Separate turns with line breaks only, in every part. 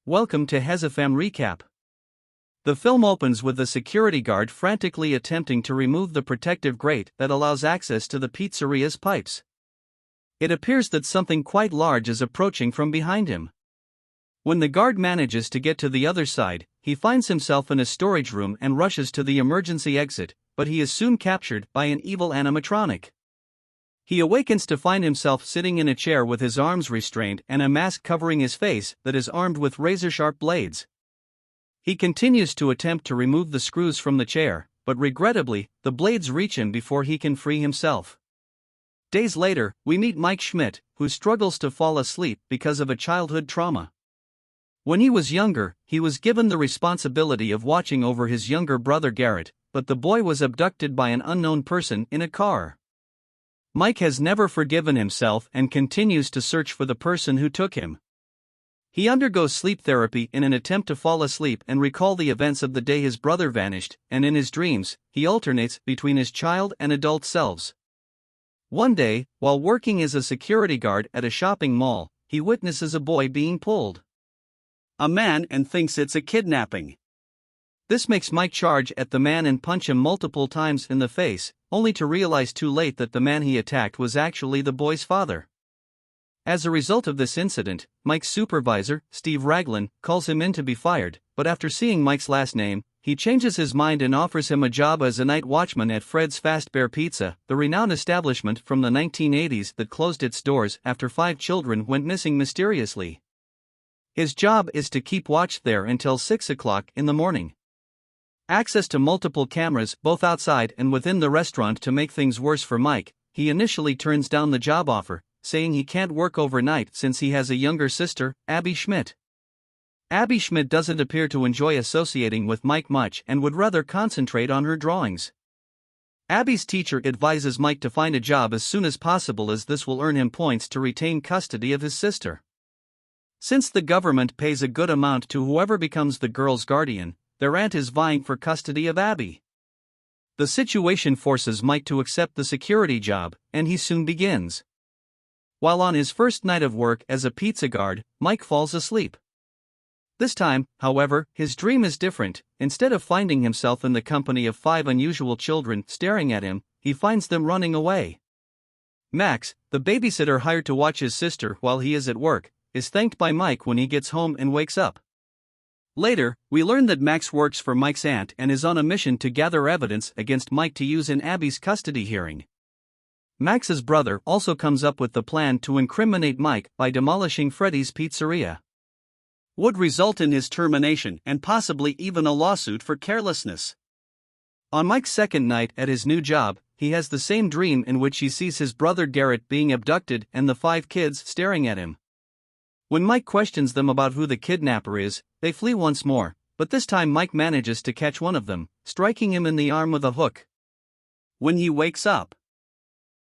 Welcome to HezFM Recap. The film opens with the security guard frantically attempting to remove the protective grate that allows access to the pizzeria's pipes. It appears that something quite large is approaching from behind him. When the guard manages to get to the other side, he finds himself in a storage room and rushes to the emergency exit, but he is soon captured by an evil animatronic. He awakens to find himself sitting in a chair with his arms restrained and a mask covering his face that is armed with razor-sharp blades. He continues to attempt to remove the screws from the chair, but regrettably, the blades reach him before he can free himself. Days later, we meet Mike Schmidt, who struggles to fall asleep because of a childhood trauma. When he was younger, he was given the responsibility of watching over his younger brother Garrett, but the boy was abducted by an unknown person in a car. Mike has never forgiven himself and continues to search for the person who took him. He undergoes sleep therapy in an attempt to fall asleep and recall the events of the day his brother vanished, and in his dreams, he alternates between his child and adult selves. One day, while working as a security guard at a shopping mall, he witnesses a boy being pulled a man and thinks it's a kidnapping. This makes Mike charge at the man and punch him multiple times in the face, only to realize too late that the man he attacked was actually the boy's father. As a result of this incident, Mike's supervisor, Steve Raglan, calls him in to be fired, but after seeing Mike's last name, he changes his mind and offers him a job as a night watchman at Fred's Fazbear Pizza, the renowned establishment from the 1980s that closed its doors after 5 children went missing mysteriously. His job is to keep watch there until 6 o'clock in the morning. Access to multiple cameras both outside and within the restaurant to make things worse for Mike, he initially turns down the job offer, saying he can't work overnight since he has a younger sister, Abby Schmidt. Abby Schmidt doesn't appear to enjoy associating with Mike much and would rather concentrate on her drawings. Abby's teacher advises Mike to find a job as soon as possible as this will earn him points to retain custody of his sister. Since the government pays a good amount to whoever becomes the girl's guardian, their aunt is vying for custody of Abby. The situation forces Mike to accept the security job, and he soon begins. While on his first night of work as a pizza guard, Mike falls asleep. This time, however, his dream is different. Instead of finding himself in the company of 5 unusual children staring at him, he finds them running away. Max, the babysitter hired to watch his sister while he is at work, is thanked by Mike when he gets home and wakes up. Later, we learn that Max works for Mike's aunt and is on a mission to gather evidence against Mike to use in Abby's custody hearing. Max's brother also comes up with the plan to incriminate Mike by demolishing Freddy'S pizzeria. Would result in his termination and possibly even a lawsuit for carelessness. On Mike's second night at his new job, he has the same dream in which he sees his brother Garrett being abducted and the 5 kids staring at him. When Mike questions them about who the kidnapper is, they flee once more, but this time Mike manages to catch one of them, striking him in the arm with a hook. When he wakes up,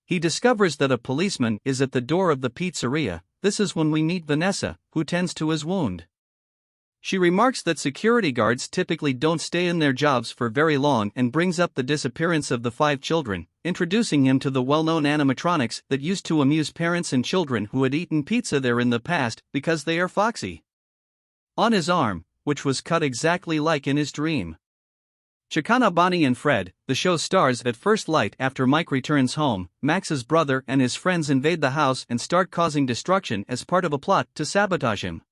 he discovers that a policeman is at the door of the pizzeria. This is when we meet Vanessa, who tends to his wound. She remarks that security guards typically don't stay in their jobs for very long and brings up the disappearance of the 5 children, introducing him to the well-known animatronics that used to amuse parents and children who had eaten pizza there in the past because they are foxy. On his arm, which was cut exactly like in his dream. Chicana Bonnie and Fred, the show stars at first light after Mike returns home. Max's brother and his friends invade the house and start causing destruction as part of a plot to sabotage him.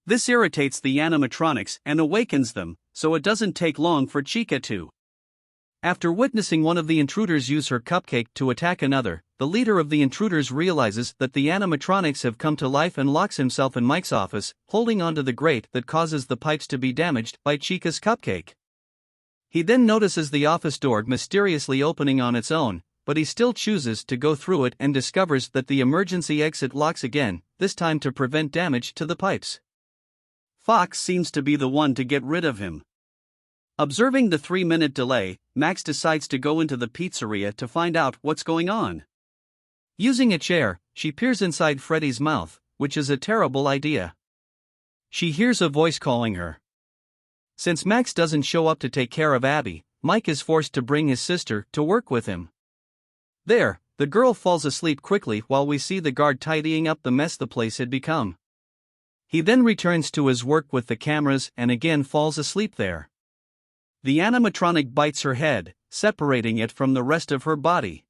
This irritates the animatronics and awakens them, so it doesn't take long for Chica to. After witnessing one of the intruders use her cupcake to attack another, the leader of the intruders realizes that the animatronics have come to life and locks himself in Mike's office, holding onto the grate that causes the pipes to be damaged by Chica's cupcake. He then notices the office door mysteriously opening on its own, but he still chooses to go through it and discovers that the emergency exit locks again, this time to prevent damage to the pipes. Fox seems to be the one to get rid of him. Observing the 3-minute delay, Max decides to go into the pizzeria to find out what's going on. Using a chair, she peers inside Freddy's mouth, which is a terrible idea. She hears a voice calling her. Since Max doesn't show up to take care of Abby, Mike is forced to bring his sister to work with him. There, the girl falls asleep quickly while we see the guard tidying up the mess the place had become. He then returns to his work with the cameras and again falls asleep there. The animatronic bites her head, separating it from the rest of her body.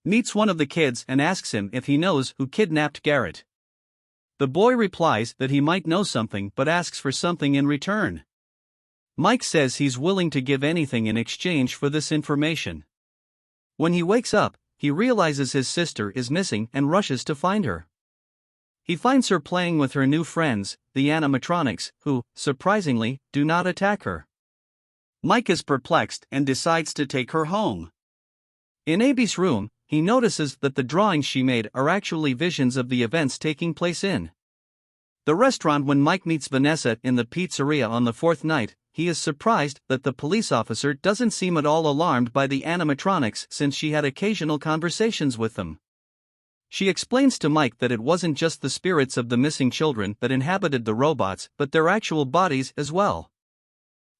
Meets one of the kids and asks him if he knows who kidnapped Garrett. The boy replies that he might know something but asks for something in return. Mike says he's willing to give anything in exchange for this information. When he wakes up, he realizes his sister is missing and rushes to find her. He finds her playing with her new friends, the animatronics, who, surprisingly, do not attack her. Mike is perplexed and decides to take her home. In Abby's room, he notices that the drawings she made are actually visions of the events taking place in the restaurant. When Mike meets Vanessa in the pizzeria on the fourth night, he is surprised that the police officer doesn't seem at all alarmed by the animatronics since she had occasional conversations with them. She explains to Mike that it wasn't just the spirits of the missing children that inhabited the robots but their actual bodies as well.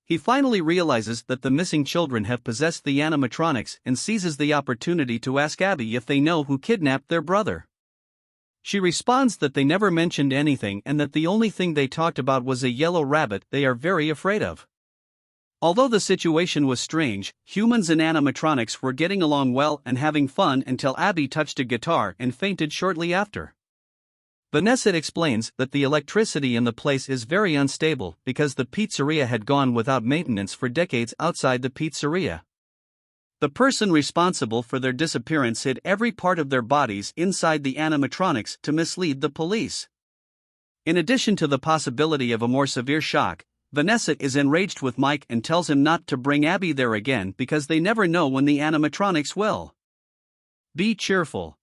He finally realizes that the missing children have possessed the animatronics and seizes the opportunity to ask Abby if they know who kidnapped their brother. She responds that they never mentioned anything and that the only thing they talked about was a yellow rabbit they are very afraid of. Although the situation was strange, humans and animatronics were getting along well and having fun until Abby touched a guitar and fainted shortly after. Vanessa explains that the electricity in the place is very unstable because the pizzeria had gone without maintenance for decades outside the pizzeria. The person responsible for their disappearance hid every part of their bodies inside the animatronics to mislead the police. In addition to the possibility of a more severe shock, Vanessa is enraged with Mike and tells him not to bring Abby there again because they never know when the animatronics will be cheerful.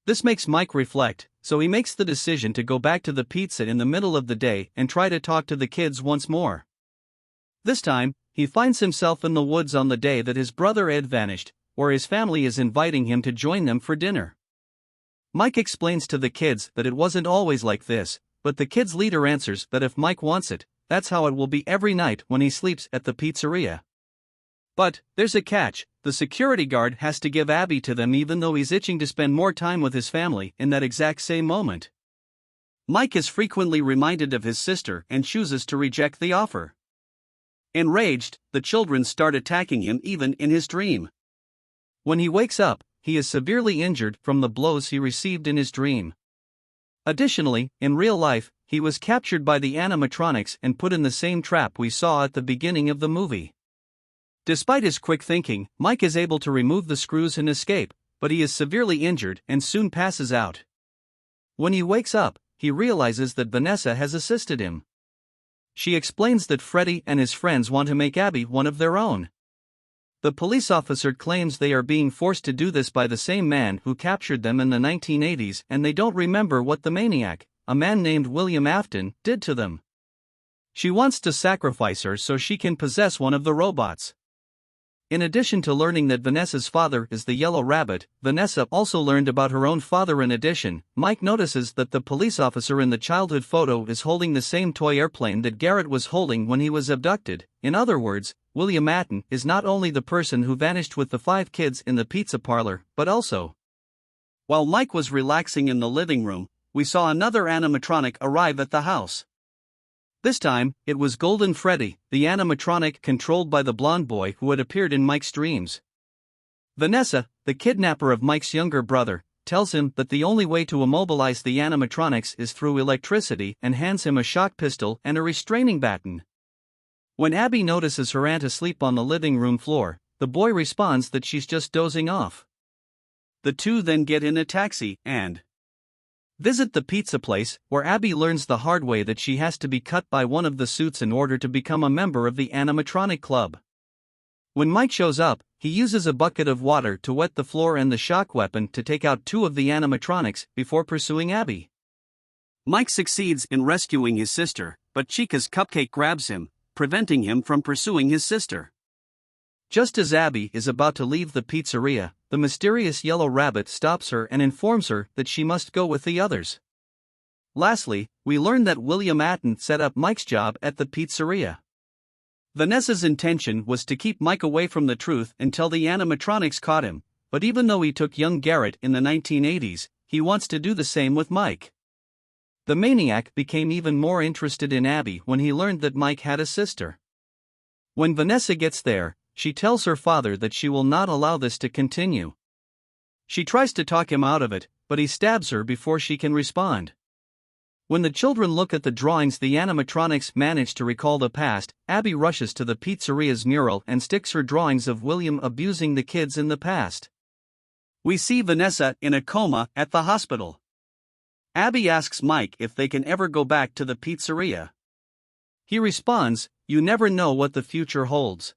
This makes Mike reflect, so he makes the decision to go back to the pizza in the middle of the day and try to talk to the kids once more. This time, he finds himself in the woods on the day that his brother Ed vanished, where his family is inviting him to join them for dinner. Mike explains to the kids that it wasn't always like this, but the kids' leader answers that if Mike wants it, that's how it will be every night when he sleeps at the pizzeria. But, there's a catch, the security guard has to give Abby to them even though he's itching to spend more time with his family in that exact same moment. Mike is frequently reminded of his sister and chooses to reject the offer. Enraged, the children start attacking him even in his dream. When he wakes up, he is severely injured from the blows he received in his dream. Additionally, in real life, he was captured by the animatronics and put in the same trap we saw at the beginning of the movie. Despite his quick thinking, Mike is able to remove the screws and escape, but he is severely injured and soon passes out. When he wakes up, he realizes that Vanessa has assisted him. She explains that Freddy and his friends want to make Abby one of their own. The police officer claims they are being forced to do this by the same man who captured them in the 1980s and they don't remember what the maniac, a man named William Afton, did to them. She wants to sacrifice her so she can possess one of the robots. In addition to learning that Vanessa's father is the yellow rabbit, Vanessa also learned about her own father. In addition, Mike notices that the police officer in the childhood photo is holding the same toy airplane that Garrett was holding when he was abducted. In other words, William Afton is not only the person who vanished with the 5 kids in the pizza parlor, but also. While Mike was relaxing in the living room, we saw another animatronic arrive at the house. This time, it was Golden Freddy, the animatronic controlled by the blonde boy who had appeared in Mike's dreams. Vanessa, the kidnapper of Mike's younger brother, tells him that the only way to immobilize the animatronics is through electricity and hands him a shock pistol and a restraining baton. When Abby notices her aunt asleep on the living room floor, the boy responds that she's just dozing off. The two then get in a taxi and visit the pizza place, where Abby learns the hard way that she has to be cut by one of the suits in order to become a member of the animatronic club. When Mike shows up, he uses a bucket of water to wet the floor and the shock weapon to take out 2 of the animatronics before pursuing Abby. Mike succeeds in rescuing his sister, but Chica's cupcake grabs him, preventing him from pursuing his sister. Just as Abby is about to leave the pizzeria, the mysterious yellow rabbit stops her and informs her that she must go with the others. Lastly, we learn that William Afton set up Mike's job at the pizzeria. Vanessa's intention was to keep Mike away from the truth until the animatronics caught him, but even though he took young Garrett in the 1980s, he wants to do the same with Mike. The maniac became even more interested in Abby when he learned that Mike had a sister. When Vanessa gets there, she tells her father that she will not allow this to continue. She tries to talk him out of it, but he stabs her before she can respond. When the children look at the drawings the animatronics manage to recall the past, Abby rushes to the pizzeria's mural and sticks her drawings of William abusing the kids in the past. We see Vanessa in a coma at the hospital. Abby asks Mike if they can ever go back to the pizzeria. He responds, "You never know what the future holds."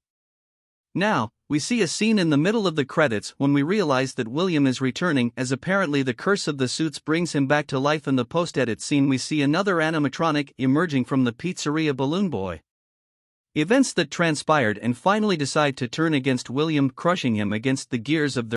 Now, we see a scene in the middle of the credits when we realize that William is returning, as apparently the curse of the suits brings him back to life. In the post-edit scene we see another animatronic emerging from the pizzeria balloon boy. Events that transpired and finally decide to turn against William, crushing him against the gears of their